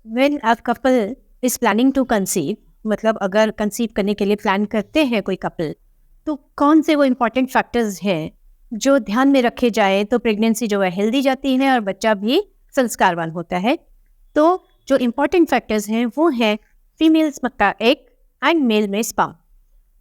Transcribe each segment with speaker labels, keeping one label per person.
Speaker 1: When a couple is planning to conceive, मतलब अगर conceive करने के लिए प्लान करते हैं कोई कपल, तो कौन से वो इम्पोर्टेंट फैक्टर्स हैं जो ध्यान में रखे जाए तो प्रेगनेंसी जो है हेल्दी जाती है और बच्चा भी संस्कारवान होता है। तो जो इम्पोर्टेंट फैक्टर्स हैं वो हैं फीमेल का एग एंड मेल में स्पर्म।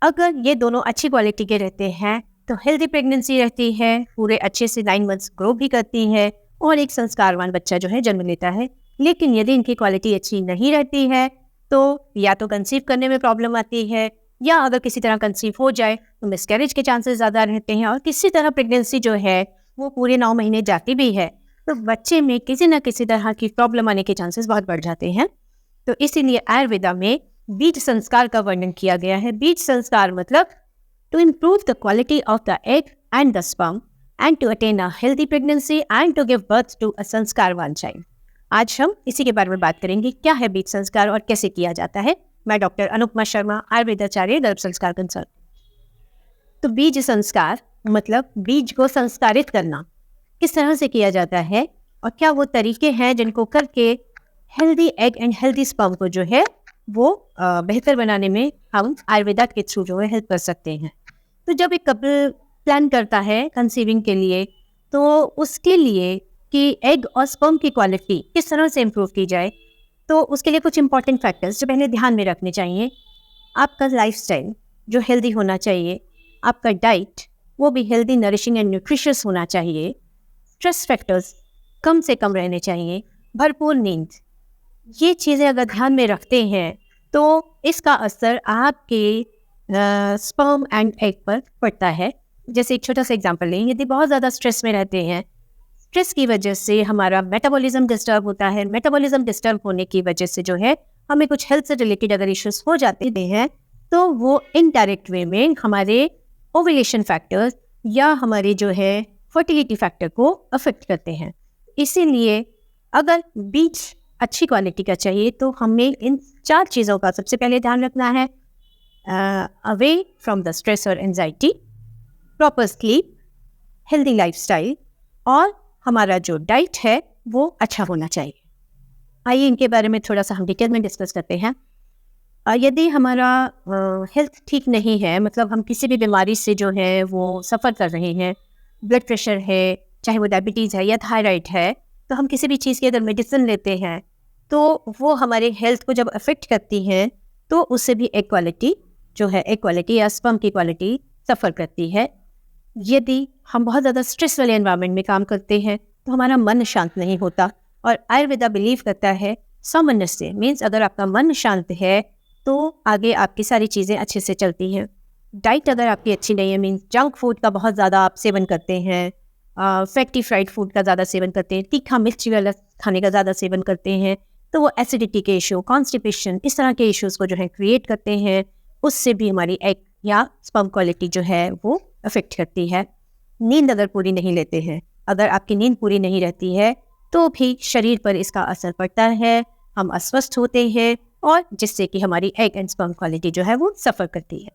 Speaker 1: अगर ये दोनों अच्छी क्वालिटी के रहते हैं तो हेल्दी प्रेगनेंसी रहती है, पूरे अच्छे से 9 मंथ्स ग्रो भी करती है और एक संस्कारवान बच्चा जो है जन्म लेता है। लेकिन यदि इनकी क्वालिटी अच्छी नहीं रहती है तो या तो कंसीव करने में प्रॉब्लम आती है, या अगर किसी तरह कंसीव हो जाए तो मिसकैरेज के चांसेस ज़्यादा रहते हैं, और किसी तरह प्रेगनेंसी जो है वो पूरे 9 महीने जाती भी है तो बच्चे में किसी न किसी तरह की प्रॉब्लम आने के चांसेस बहुत बढ़ जाते हैं। तो इसीलिए आयुर्वेदा में बीज संस्कार का वर्णन किया गया है। बीज संस्कार मतलब to improve the quality of the egg and the sperm and to attain a healthy pregnancy and to give birth to a संस्कारवान चाइल्ड। आज हम इसी के बारे में बात करेंगे, क्या है बीज संस्कार और कैसे किया जाता है। मैं डॉक्टर अनुपमा शर्मा, आयुर्वेदाचार्य, गर्भ संस्कार कंसल्ट। तो बीज संस्कार मतलब बीज को संस्कारित करना किस तरह से किया जाता है और क्या वो तरीके हैं जिनको करके healthy egg and healthy sperm को जो है वो बेहतर बनाने में हम आयुर्वेदा के थ्रू जो है हेल्प कर सकते हैं। तो जब एक कपल प्लान करता है कंसीविंग के लिए तो उसके लिए कि एग और स्पर्म की क्वालिटी किस तरह से इम्प्रूव की जाए, तो उसके लिए कुछ इंपॉर्टेंट फैक्टर्स जो पहले ध्यान में रखने चाहिए। आपका लाइफस्टाइल जो हेल्दी होना चाहिए, आपका डाइट वो भी हेल्दी, नरिशिंग एंड न्यूट्रिशियस होना चाहिए, स्ट्रेस फैक्टर्स कम से कम रहने चाहिए, भरपूर नींद, ये चीज़ें अगर ध्यान में रखते हैं तो इसका असर आपके स्पर्म एंड एग पर पड़ता है। जैसे एक छोटा सा एग्जांपल लें, यदि बहुत ज़्यादा स्ट्रेस में रहते हैं, स्ट्रेस की वजह से हमारा मेटाबॉलिज्म डिस्टर्ब होता है, मेटाबॉलिज्म डिस्टर्ब होने की वजह से जो है हमें कुछ हेल्थ से रिलेटेड अगर इश्यूज हो जाते हैं तो वो इनडायरेक्ट वे में हमारे ओव्यूलेशन फैक्टर्स या हमारे जो है फर्टिलिटी फैक्टर को अफेक्ट करते हैं। इसीलिए अगर बीज अच्छी क्वालिटी का चाहिए तो हमें इन 4 चीज़ों का सबसे पहले ध्यान रखना है। अवे फ्रॉम द स्ट्रेस और anxiety, proper sleep, healthy lifestyle और हमारा जो डाइट है वो अच्छा होना चाहिए। आइए इनके बारे में थोड़ा सा हम डिटेल में डिस्कस करते हैं। यदि हमारा हेल्थ ठीक नहीं है, मतलब हम किसी भी बीमारी से जो है वो सफ़र कर रहे हैं, ब्लड प्रेशर है, चाहे वो डायबिटीज़ है या थायराइड है, तो हम किसी भी चीज़ की अगर मेडिसिन लेते हैं तो वो हमारे हेल्थ को जब अफेक्ट करती है तो उससे भी एग क्वालिटी जो है, एग क्वालिटी या स्पर्म की क्वालिटी सफ़र करती है। यदि हम बहुत ज़्यादा स्ट्रेस वाले एनवायरनमेंट में काम करते हैं तो हमारा मन शांत नहीं होता, और आयुर्वेदा बिलीव करता है सामंजस्य मीन्स अगर आपका मन शांत है तो आगे आपकी सारी चीज़ें अच्छे से चलती हैं। डाइट अगर आपकी अच्छी नहीं है, मीन्स जंक फूड का बहुत ज़्यादा आप सेवन करते हैं, फैटी फ्राइड फूड का ज़्यादा सेवन करते हैं, तीखा मिर्ची वाला खाने का ज़्यादा सेवन करते हैं, तो वो एसिडिटी के इशू, कॉन्स्टिपेशन, इस तरह के इश्यूज़ को जो है क्रिएट करते हैं। उससे भी हमारी एग या स्पर्म क्वालिटी जो है वो अफेक्ट करती है। नींद अगर पूरी नहीं लेते हैं, अगर आपकी नींद पूरी नहीं रहती है तो भी शरीर पर इसका असर पड़ता है, हम अस्वस्थ होते हैं और जिससे कि हमारी एग एंड स्पर्म क्वालिटी जो है वो सफ़र करती है।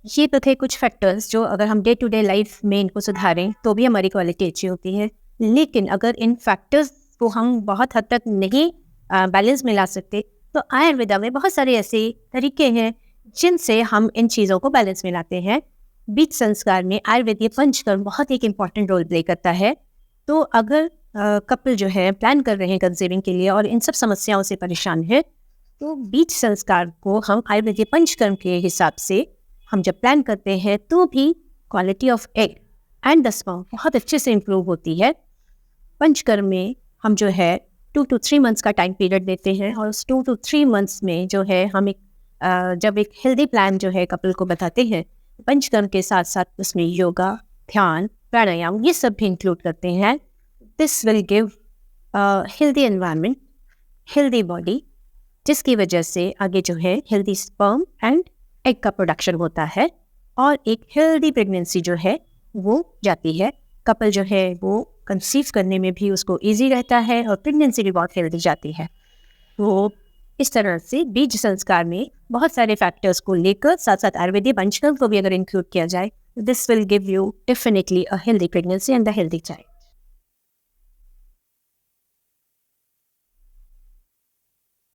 Speaker 1: ये तो थे कुछ फैक्टर्स जो अगर हम डे टू डे लाइफ में इनको सुधारें तो भी हमारी क्वालिटी अच्छी होती है। लेकिन अगर इन फैक्टर्स को हम बहुत हद तक नहीं बैलेंस में ला सकते तो आयुर्वेदा में बहुत सारे ऐसे तरीके हैं जिनसे हम इन चीज़ों को बैलेंस में लाते हैं। बीज संस्कार में आयुर्वेदीय पंचकर्म बहुत एक इम्पॉर्टेंट रोल प्ले करता है। तो अगर कपल जो है प्लान कर रहे हैं कंसीविंग के लिए और इन सब समस्याओं से परेशान है तो बीज संस्कार को हम आयुर्वेदीय पंचकर्म के हिसाब से हम जब प्लान करते हैं तो भी quality of egg and the sperm बहुत अच्छे से इम्प्रूव होती है। पंचकर्म में हम जो है 2 to 3 मंथ्स का टाइम पीरियड देते हैं और उस 2 to 3 मंथ्स में जो है हम जब एक हेल्दी प्लान जो है कपल को बताते हैं, पंचकर्म के साथ साथ उसमें योगा, ध्यान, प्राणायाम ये सब भी इंक्लूड करते हैं। This will give healthy environment, healthy body, जिसकी वजह से आगे जो है हेल्दी स्पर्म एंड एग का प्रोडक्शन होता है और एक हेल्दी प्रेगनेंसी जो है वो जाती है। कपल जो है वो कंसीव करने में भी उसको इजी रहता है और प्रेगनेंसी भी बहुत हेल्दी जाती है। तो इस तरह से बीज संस्कार में बहुत सारे फैक्टर्स को लेकर साथ साथ आयुर्वेदिक पंचकर्म को भी अगर इंक्लूड किया जाए, this will give you definitely a healthy pregnancy and a healthy child.